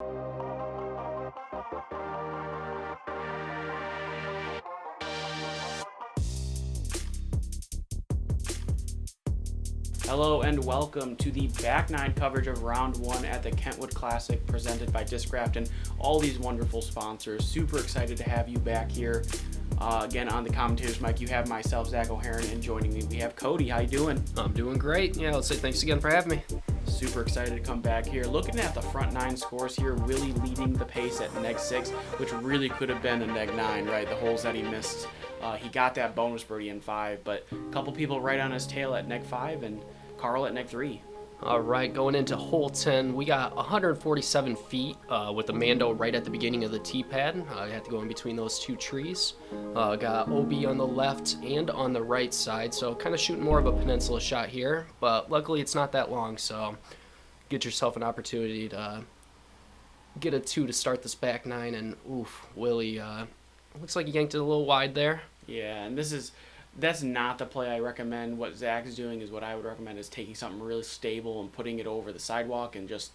Hello and welcome to the back nine coverage of round one at the Kentwood Classic presented by Discraft and all these wonderful sponsors. Super excited to have you back here. Again, on the commentator's mic, you have myself, Zach O'Haron, and joining me, we have Cody. How you doing? I'm doing great. Yeah, let's say thanks again for having me. Super excited to come back here. Looking at the front nine scores here, Willie leading the pace at -6, which really could have been a -9, right? The holes that he missed. He got that bonus birdie in 5, but a couple people right on his tail at -5 and Carl at -3. All right, going into hole 10, we got 147 feet with the Mando right at the beginning of the tee pad. I had to go in between those two trees. Got OB on the left and on the right side, so kind of shooting more of a peninsula shot here, but luckily it's not that long, so get yourself an opportunity to get a 2 to start this back nine, and oof, Willie, looks like he yanked it a little wide there. Yeah, and that's not the play I recommend. What Zach is doing is what I would recommend, is taking something really stable and putting it over the sidewalk and just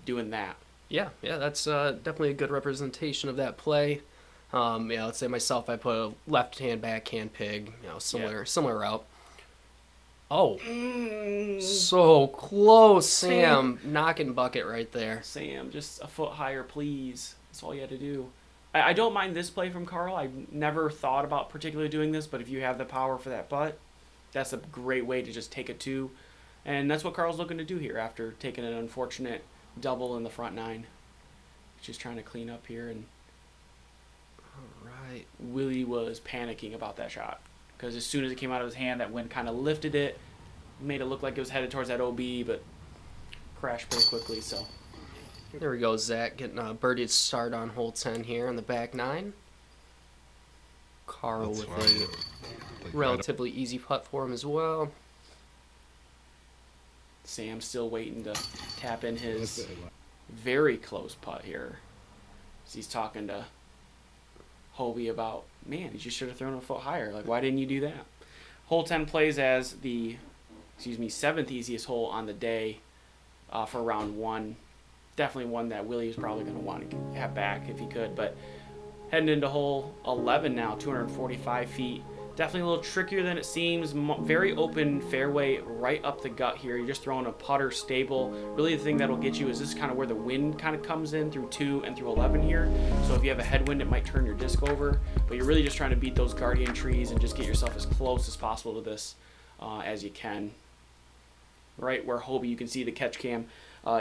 doing that. Yeah, that's definitely a good representation of that play. Let's say myself, I put a left-hand backhand pig, similar route. Oh, so close, Sam. Knocking bucket right there. Sam, just a foot higher, please. That's all you had to do. I don't mind this play from Carl. I've never thought about particularly doing this, but if you have the power for that putt, that's a great way to just take a 2. And that's what Carl's looking to do here after taking an unfortunate double in the front nine. Just trying to clean up here. And all right, Willie was panicking about that shot because as soon as it came out of his hand, that wind kind of lifted it, made it look like it was headed towards that OB, but crashed pretty quickly, so... There we go, Zach, getting a birdie start on hole 10 here in the back nine. Carl with a relatively easy putt for him as well. Sam still waiting to tap in his very close putt here. As he's talking to Hobie about, man, you just should have thrown a foot higher. Like, why didn't you do that? Hole 10 plays as the, 7th easiest hole on the day for round one. Definitely one that Willie is probably going to want to have back if he could. But heading into hole 11 now, 245 feet. Definitely a little trickier than it seems. Very open fairway right up the gut here. You're just throwing a putter stable. Really the thing that'll get you is this kind of where the wind kind of comes in through 2 and through 11 here. So if you have a headwind, it might turn your disc over. But you're really just trying to beat those guardian trees and just get yourself as close as possible to this as you can. Right where Hobie, you can see the catch cam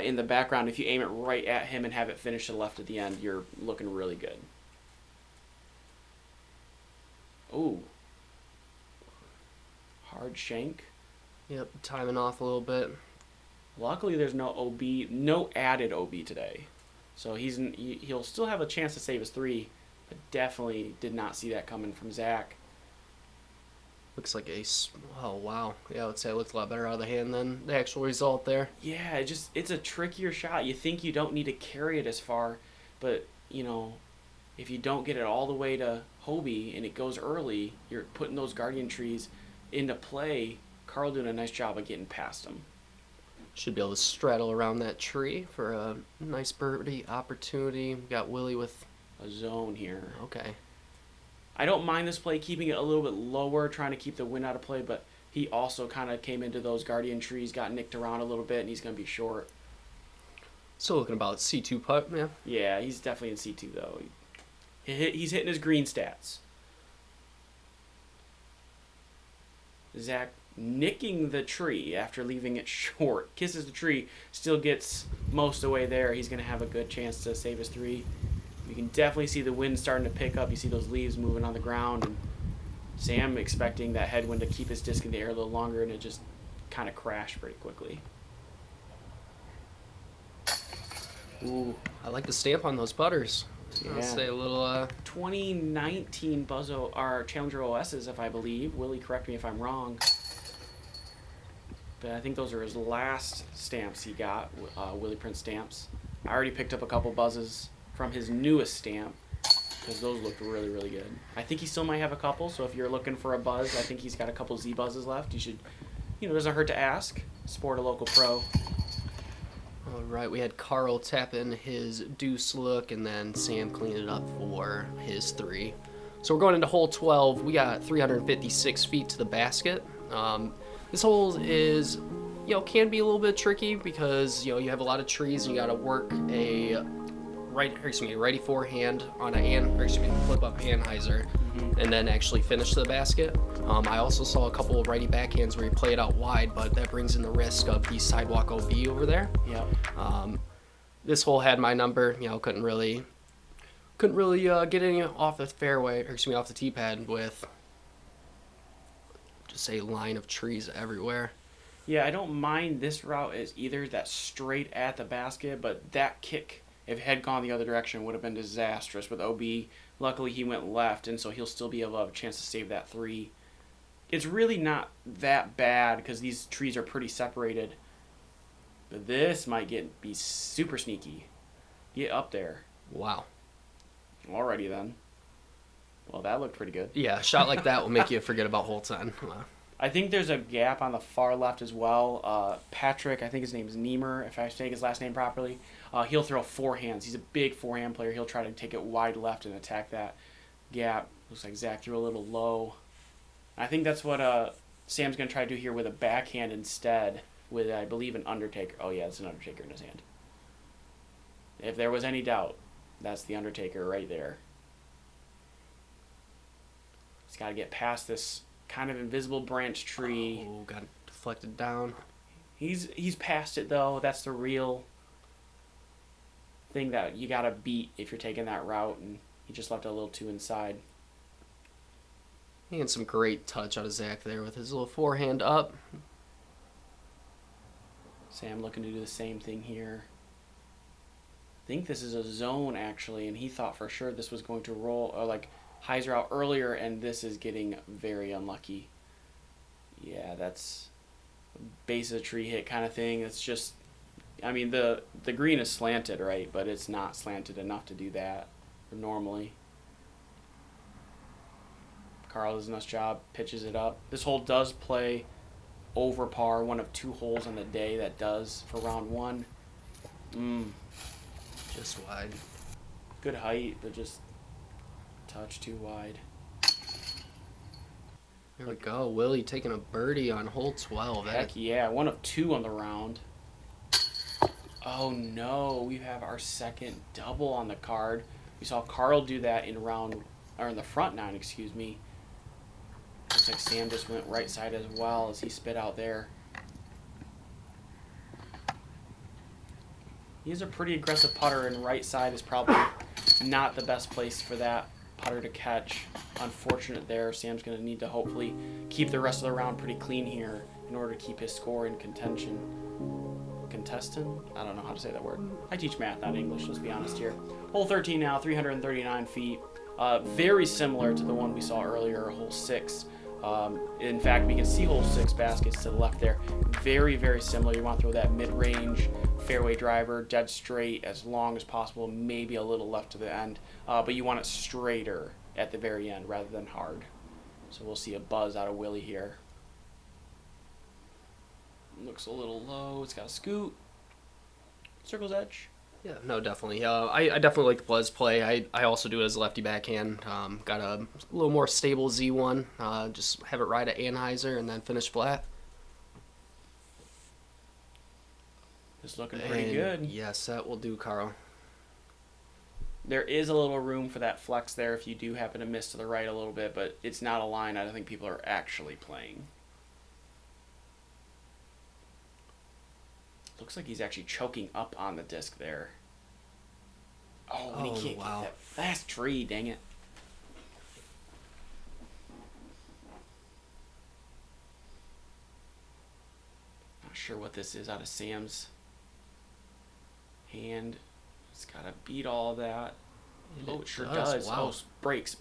in the background. If you aim it right at him and have it finish to the left at the end, you're looking really good. Ooh. Hard shank. Yep, timing off a little bit. Luckily, there's no OB, no added OB today. So he'll still have a chance to save his 3, but definitely did not see that coming from Zach. Looks like oh wow, yeah, I would say it looked a lot better out of the hand than the actual result there. Yeah, it's a trickier shot. You think you don't need to carry it as far, but if you don't get it all the way to Hobie and it goes early, you're putting those guardian trees into play. Carl doing a nice job of getting past them. Should be able to straddle around that tree for a nice birdie opportunity. We got Willie with a zone here. Okay. I don't mind this play, keeping it a little bit lower, trying to keep the wind out of play, but he also kind of came into those guardian trees, got nicked around a little bit, and he's going to be short. Still looking about C2 putt, man. Yeah, he's definitely in C2, though. He's hitting his green stats. Zach nicking the tree after leaving it short. Kisses the tree, still gets most of the way there. He's going to have a good chance to save his 3. You can definitely see the wind starting to pick up. You see those leaves moving on the ground, and Sam expecting that headwind to keep his disc in the air a little longer, and it just kind of crashed pretty quickly. Ooh, I like the stamp on those putters. Yeah. I'll say a little 2019 Challenger OSs, if I believe. Willie, correct me if I'm wrong. But I think those are his last stamps he got, Willie Prince stamps. I already picked up a couple buzzes from his newest stamp because those looked really, really good. I think he still might have a couple, so if you're looking for a buzz, I think he's got a couple Z buzzes left. You should, doesn't hurt to ask. Support a local pro. All right, we had Carl tap in his deuce look, and then Sam cleaned it up for his 3. So we're going into hole 12. We got 356 feet to the basket. This hole is, can be a little bit tricky because, you have a lot of trees and you got to work a righty forehand on flip up Anheuser, and then actually finish the basket. I also saw a couple of righty backhands where you play it out wide, but that brings in the risk of the sidewalk OB over there. Yep. This hole had my number. Couldn't really get any off the fairway, off the tee pad with just a line of trees everywhere. Yeah, I don't mind this route as either that straight at the basket, but that kick, if it had gone the other direction, would have been disastrous with OB. Luckily, he went left, and so he'll still be able to have a chance to save that 3. It's really not that bad because these trees are pretty separated. But this might be super sneaky. Get up there. Wow. Alrighty then. Well, that looked pretty good. Yeah, a shot like that will make you forget about hole 10. I think there's a gap on the far left as well. Patrick, I think his name is Niemer, if I say his last name properly. He'll throw forehands. He's a big forehand player. He'll try to take it wide left and attack that gap. Looks like Zac threw a little low. I think that's what Sam's going to try to do here with a backhand instead with, I believe, an Undertaker. Oh, yeah, it's an Undertaker in his hand. If there was any doubt, that's the Undertaker right there. He's got to get past this kind of invisible branch tree. Oh, got deflected down. He's past it, though. That's the real thing that you got to beat if you're taking that route, and he just left it a little too inside. And some great touch out of Zac there with his little forehand up. Sam looking to do the same thing here. I think this is a zone, actually, and he thought for sure this was going to roll, or like Heiser out earlier, and this is getting very unlucky. Yeah, that's base of the tree hit kind of thing. It's just, I mean, the green is slanted, right, but it's not slanted enough to do that normally. Carl does a nice job, pitches it up. This hole does play over par, one of 2 holes on the day that does for round 1. Just wide. Good height, but just a touch too wide. There we go. Willie taking a birdie on hole 12. Heck yeah, one of 2 on the round. Oh no, we have our second double on the card. We saw Carl do that in the front 9, excuse me. Looks like Sam just went right side as well as he spit out there. He's a pretty aggressive putter, and right side is probably not the best place for that putter to catch. Unfortunate there. Sam's going to need to hopefully keep the rest of the round pretty clean here in order to keep his score in contention. Contestant? I don't know how to say that word. I teach math, not English, let's be honest here. Hole 13 now, 339 feet. Very similar to the one we saw earlier, hole 6. In fact, we can see hole 6 baskets to the left there. Very, very similar. You want to throw that mid-range fairway driver dead straight as long as possible, maybe a little left to the end. But you want it straighter at the very end rather than hard. So we'll see a buzz out of Willie here. Looks a little low. It's got a scoot. Circle's edge. Yeah, no, definitely. I definitely like the buzz play. I also do it as a lefty backhand. Got a little more stable Z1. Just have it ride at Anheuser and then finish flat. It's looking pretty good. Yes, that will do, Carl. There is a little room for that flex there if you do happen to miss to the right a little bit, but it's not a line I don't think people are actually playing. Looks like he's actually choking up on the disc there. Oh, and he can't get that fast tree, dang it. Not sure what this is out of Sam's hand. It's got to beat all of that. Oh, it sure does. Wow. Oh, brakes.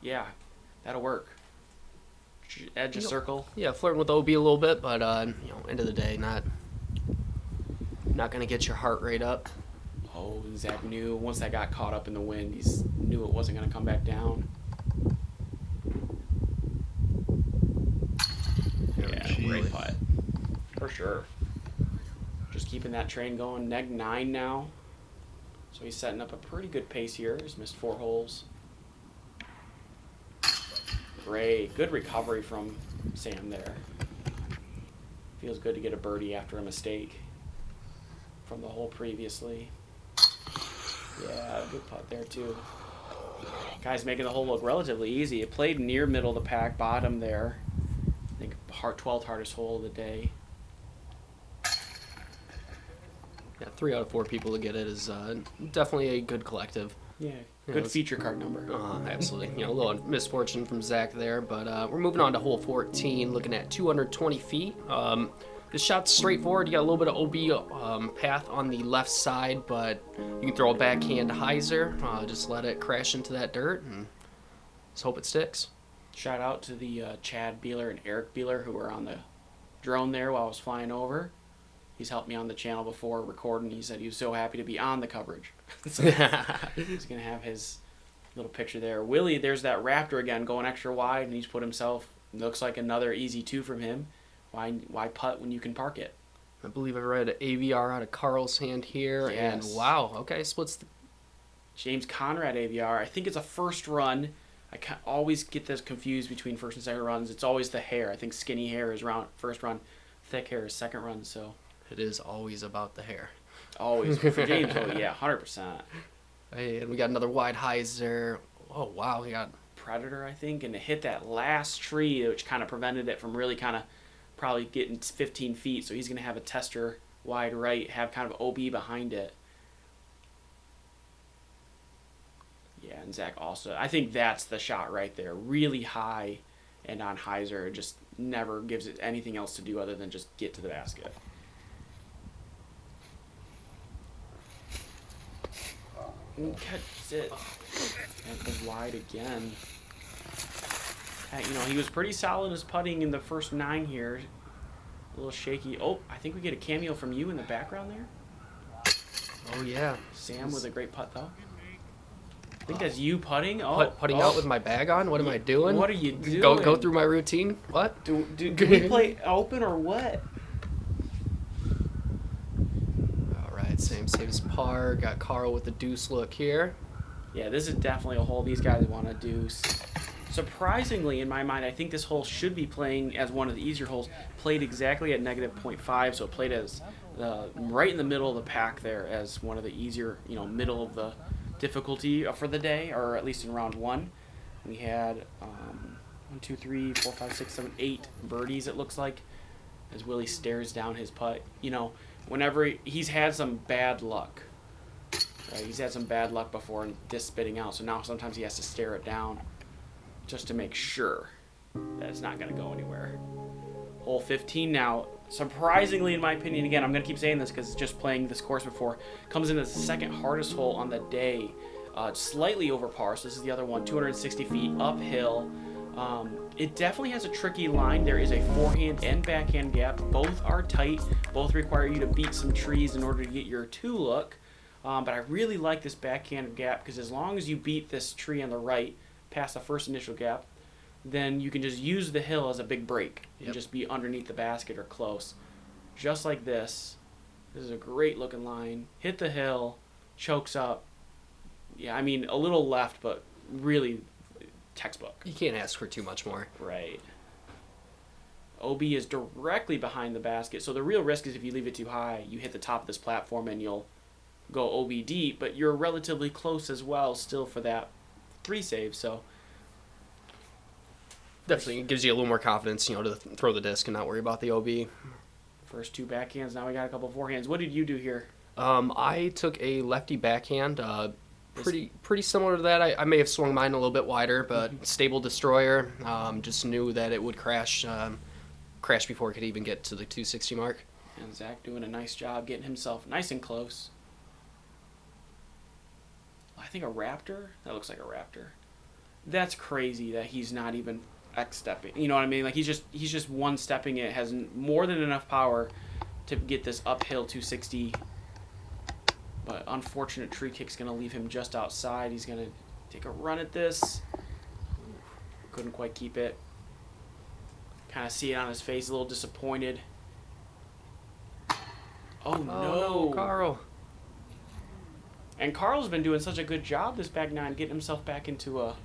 Yeah, that'll work. Edge a circle. Yeah, flirting with OB a little bit, but end of the day, not gonna get your heart rate up. Oh, Zac knew once that got caught up in the wind, he knew it wasn't gonna come back down. Yeah, great putt for sure. keeping that train going. Neg 9 now. So he's setting up a pretty good pace here. He's missed 4 holes. Great. Good recovery from Sam there. Feels good to get a birdie after a mistake from the hole previously. Yeah, good putt there too. Guy's making the hole look relatively easy. It played near middle of the pack, bottom there. I think 12th hardest hole of the day. Yeah, 3 out of 4 people to get it is definitely a good collective. Yeah, good feature card number. Absolutely. A little misfortune from Zac there, but we're moving on to hole 14, looking at 220 feet. This shot's straightforward. You got a little bit of OB path on the left side, but you can throw a backhand hyzer. Just let it crash into that dirt and just hope it sticks. Shout out to the Chad Beeler and Eric Beeler who were on the drone there while I was flying over. He's helped me on the channel before recording. He said he was so happy to be on the coverage. So he's going to have his little picture there. Willie, there's that Raptor again going extra wide, and he's put himself, looks like another easy 2 from him. Why putt when you can park it? I believe I read an AVR out of Carl's hand here, Yes. and wow, okay, splits the... James Conrad AVR. I think it's a first run. I always get this confused between first and second runs. It's always the hair. I think skinny hair is first run, thick hair is second run, so... It is always about the hair. Always. For James, oh yeah, 100%. Hey, and we got another wide hyzer. Oh, wow, we got... Predator, I think, and it hit that last tree, which kind of prevented it from really kind of probably getting 15 feet, so he's going to have a tester wide right, have kind of OB behind it. Yeah, and Zac also, I think that's the shot right there. Really high and on hyzer, just never gives it anything else to do other than just get to the basket. And cuts it. That goes wide again. He was pretty solid as putting in the first 9 here. A little shaky. Oh, I think we get a cameo from you in the background there. Oh, yeah. Sam with a great putt, though. I think that's you putting. Oh, putting out with my bag on? What am I doing? What are you doing? Go through my routine? What? Do we play open or what? All right, Sam saves par. Got Carl with the deuce look here. Yeah, this is definitely a hole these guys want to deuce. Surprisingly, in my mind, I think this hole should be playing as one of the easier holes. Played exactly at -0.5, so it played as right in the middle of the pack there as one of the easier, middle of the difficulty for the day, or at least in round 1. We had 1, 2, 3, 4, 5, 6, 7, 8 birdies, it looks like, as Willie stares down his putt. Whenever he's had some bad luck. Right? He's had some bad luck before and this spitting out, so now sometimes he has to stare it down just to make sure that it's not going to go anywhere. Hole 15 now, surprisingly in my opinion, again, I'm going to keep saying this because just playing this course before, comes in as the second hardest hole on the day. Slightly over par, so this is the other one, 260 feet uphill. It definitely has a tricky line. There is a forehand and backhand gap. Both are tight. Both require you to beat some trees in order to get your 2 look. But I really like this backhand gap because as long as you beat this tree on the right, past the first initial gap, then you can just use the hill as a big break and just be underneath the basket or close. Just like this. This is a great looking line. Hit the hill, chokes up. Yeah, I mean, a little left, but really textbook. You can't ask for too much more. Right. OB is directly behind the basket, so the real risk is if you leave it too high, you hit the top of this platform and you'll go OB deep, but you're relatively close as well still for that 3 save, so definitely gives you a little more confidence, to throw the disc and not worry about the OB. First 2 backhands, now we got a couple forehands. What did you do here? I took a lefty backhand, pretty similar to that. I may have swung mine a little bit wider, but stable destroyer. Just knew that it would crash before it could even get to the 260 mark. And Zac doing a nice job getting himself nice and close. I think a Raptor? That looks like a Raptor. That's crazy that he's not even X-stepping. You know what I mean? Like he's just one-stepping it. Has more than enough power to get this uphill 260. But unfortunate tree kick's going to leave him just outside. He's going to take a run at this. Couldn't quite keep it. Kind of see it on his face, a little disappointed. Oh, no. Carl. And Carl's been doing such a good job this back nine, getting himself back into a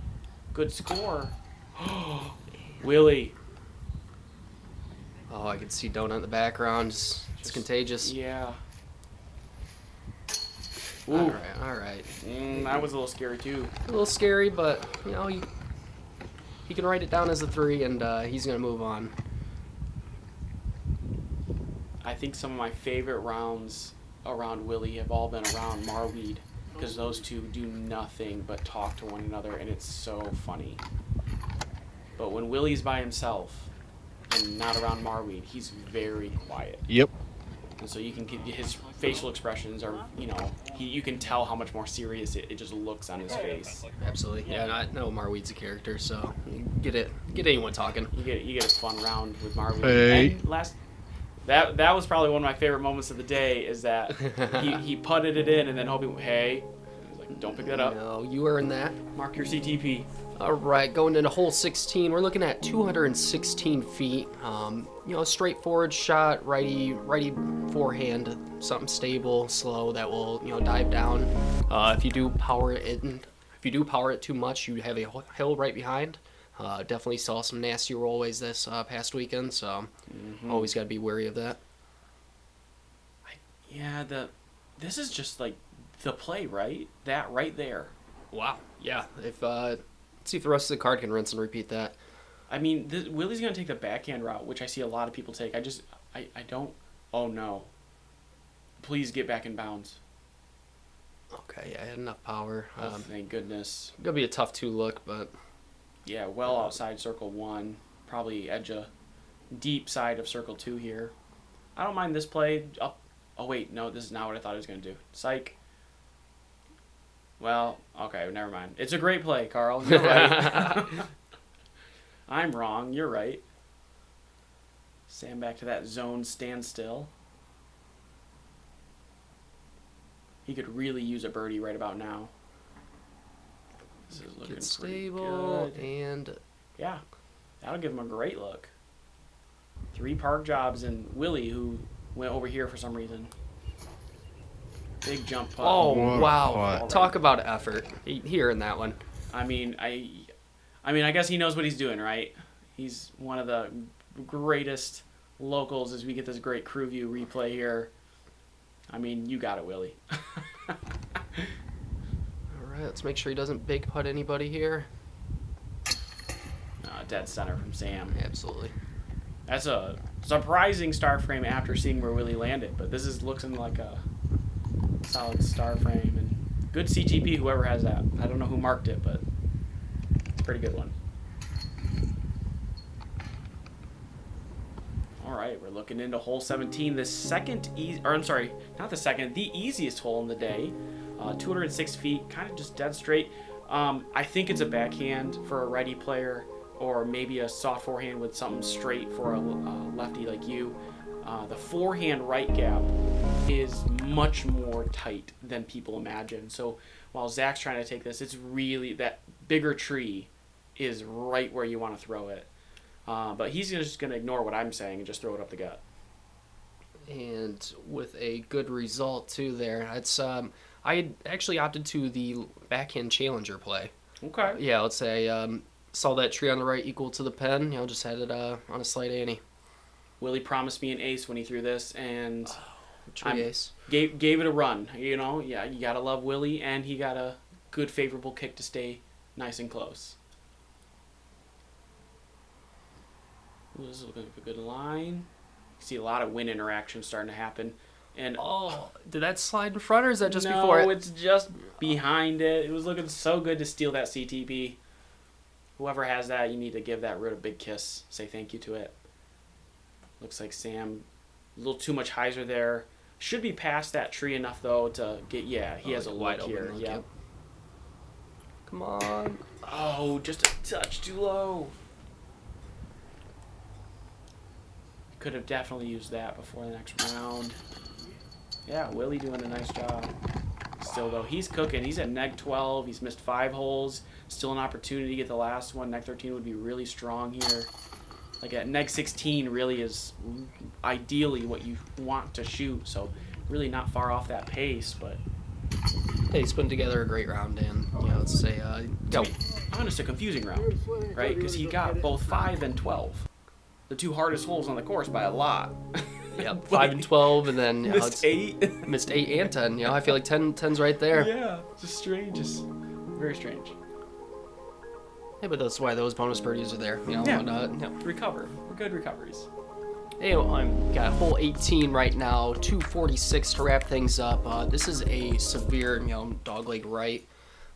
good score. Willie. Oh, I can see Donut in the background. It's contagious. Yeah. Ooh. All right. That was a little scary, too. A little scary, but, you know, he can write it down as a 3, and he's going to move on. I think some of my favorite rounds around Willie have all been around Marweed, because those two do nothing but talk to one another, and it's so funny. But when Willie's by himself and not around Marweed, he's very quiet. Yep. And so you can get his facial expressions are, you know, you can tell how much more serious it just looks on his face. Absolutely. Yeah, I know Marweed's a character, so you get anyone talking. You get a fun round with Marweed. Hey. And that was probably one of my favorite moments of the day is that he putted it in and then hoping, hey, I was like, don't pick that up. No, you earned that. Mark your CTP. All right, going into hole 16, we're looking at 216 feet. You know, straightforward shot, righty forehand, something stable, slow that will, you know, dive down. If you do power it too much, you have a hill right behind. Definitely saw some nasty rollways this past weekend, so always got to be wary of that. This is just like the play, right? That right there. Wow. Yeah. If let's see if the rest of the card can rinse and repeat that. I mean, Willie's gonna take the backhand route, which I see a lot of people take. I don't. Oh no. Please get back in bounds. Okay. Yeah, I had enough power. Thank goodness. Gonna be a tough 2 look, but. Yeah, well outside circle 1. Probably edge a deep side of circle 2 here. I don't mind this play. Up. Oh, wait. No, this is not what I thought I was going to do. Psych. Well, okay, never mind. It's a great play, Carl. You're right. I'm wrong. You're right. Sam back to that zone standstill. He could really use a birdie right about now. This is looking stable good. And yeah, that'll give him a great look. 3 park jobs and Willie, who went over here for some reason. Big jump putt. Oh wow! Right. Talk about effort here in that one. I mean, I guess he knows what he's doing, right? He's one of the greatest locals as we get this great crew view replay here. I mean, you got it, Willie. Let's make sure he doesn't big putt anybody here. Dead center from Sam. Absolutely. That's a surprising star frame after seeing where Willie landed, but this is looking like a solid star frame and good CTP. Whoever has that, I don't know who marked it, but it's a pretty good one. All right, we're looking into hole 17, the easiest hole in the day. 206 feet, kind of just dead straight. I think it's a backhand for a righty player, or maybe a soft forehand with something straight for a lefty like you. The forehand right gap is much more tight than people imagine. So while Zach's trying to take this, it's really that bigger tree is right where you want to throw it. But he's just going to ignore what I'm saying and just throw it up the gut. And with a good result too there. It's I actually opted to the backhand challenger play. Okay. Yeah, let's say saw that tree on the right equal to the pen. You know, just had it on a slight ante. Willie promised me an ace when he threw this, and tree ace. Gave it a run. You know, yeah, you gotta love Willie, and he got a good favorable kick to stay nice and close. Ooh, this is looking like a good line. You see a lot of wind interaction starting to happen. And did that slide in front, or is that just no, before it? No, it's just behind it. It was looking so good to steal that CTP. Whoever has that, you need to give that root a big kiss. Say thank you to it. Looks like Sam, a little too much hyzer there. Should be past that tree enough, though, to get, he has a wide look here. Look, yeah. yep. Come on. Oh, just a touch too low. Could have definitely used that before the next round. Yeah, Willie doing a nice job. Still, though, he's cooking. He's at neg 12. He's missed 5 holes. Still an opportunity to get the last one. Neg 13 would be really strong here. Like at neg 16 really is ideally what you want to shoot. So really not far off that pace, but Hey, he's putting together a great round, and let's say go. honest, a confusing round, right? Because he got both 5 and 12, the 2 hardest holes on the course by a lot. Yep, 5 and 12, and then missed 8. Missed 8 and 10. I feel like 10's right there. Yeah, just strange, just very strange. Hey, but that's why those bonus birdies are there. Recover. Good recoveries. Hey, I'm got hole 18 right now, 246 to wrap things up. This is a severe, dogleg right.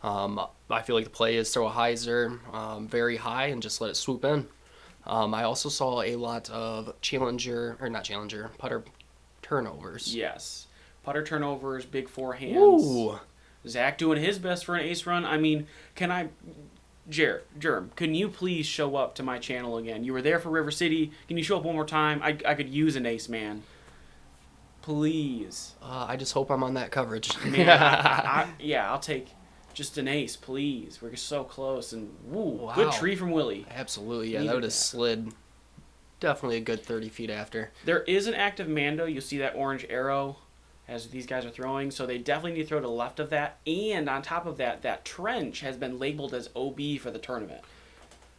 I feel like the play is throw a hyzer very high and just let it swoop in. I also saw a lot of putter turnovers. Yes. Putter turnovers, big forehands. Ooh. Zach doing his best for an ace run. I mean, Jerm, can you please show up to my channel again? You were there for River City. Can you show up one more time? I could use an ace, man. Please. I just hope I'm on that coverage. Man, I'll take just an ace, please. We're so close. And woo, wow. Good tree from Willie. Absolutely, yeah. That would have slid definitely a good 30 feet after. There is an active Mando. You'll see that orange arrow as these guys are throwing, so they definitely need to throw to the left of that. And on top of that, that trench has been labeled as OB for the tournament.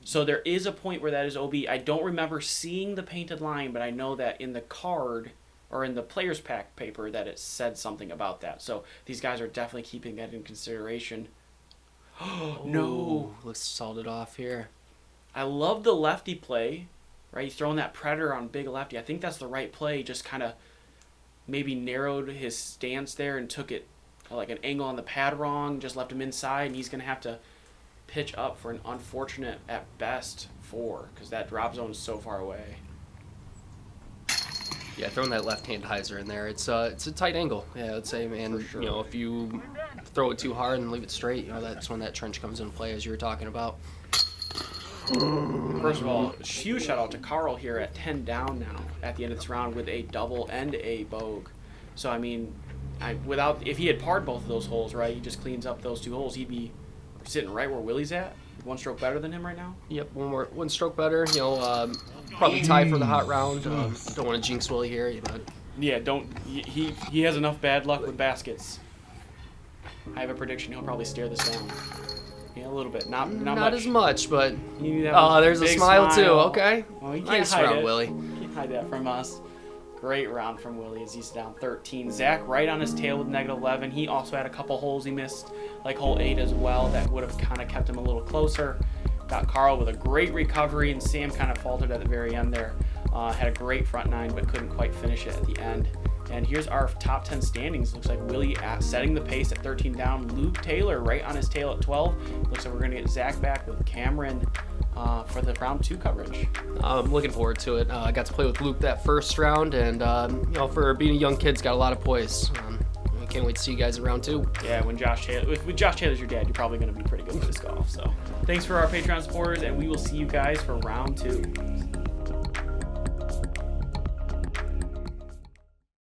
So there is a point where that is OB. I don't remember seeing the painted line, but I know that in the card or in the player's pack paper that it said something about that. So these guys are definitely keeping that in consideration. Oh, no. Looks salted off here. I love the lefty play, right? He's throwing that predator on big lefty. I think that's the right play. Just kind of maybe narrowed his stance there and took it like an angle on the pad wrong, just left him inside, and he's going to have to pitch up for an unfortunate, at best, 4, because that drop zone is so far away. Yeah, throwing that left-hand hyzer in there, it's a tight angle. Yeah, I'd say, man, For sure. If you throw it too hard and leave it straight, that's when that trench comes into play, as you were talking about. First of all, huge shout out to Carl here at 10 down now at the end of this round with a double and a bogue. So I mean, if he had parred both of those holes, right, he just cleans up those 2 holes, he'd be sitting right where Willie's at. 1 stroke better than him right now. Yep, one stroke better. Probably tie for the hot round. Don't want to jinx Willie here, but yeah, don't. He has enough bad luck with baskets. I have a prediction he'll probably stare this down. Yeah, a little bit. Not much. as much, but Oh, there's a smile too. Okay. Well, you Nice can't hide round, it. Willie. You can't hide that from us. Great round from Willie as he's down 13. Zach right on his tail with -11. He also had a couple holes he missed, like hole 8 as well, that would have kind of kept him a little closer. Got Carl with a great recovery, and Sam kind of faltered at the very end there. Had a great front 9, but couldn't quite finish it at the end. And here's our top 10 standings. Looks like Willie setting the pace at 13 down. Luke Taylor right on his tail at 12. Looks like we're going to get Zach back with Cameron for the round 2 coverage. I'm looking forward to it. I got to play with Luke that first round, and for being a young kid's got a lot of poise. I can't wait to see you guys in round 2. Yeah, when Josh Taylor's your dad, you're probably going to be pretty good with this golf. So thanks for our Patreon supporters, and we will see you guys for round 2.